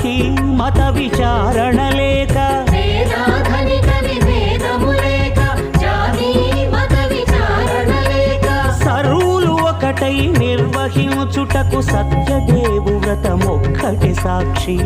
జాతి మత విచారణ లేక సర్వులు ఒకటై నిర్వహించుటకు సత్యదేవు వ్రతమొక్కటి సాక్షి.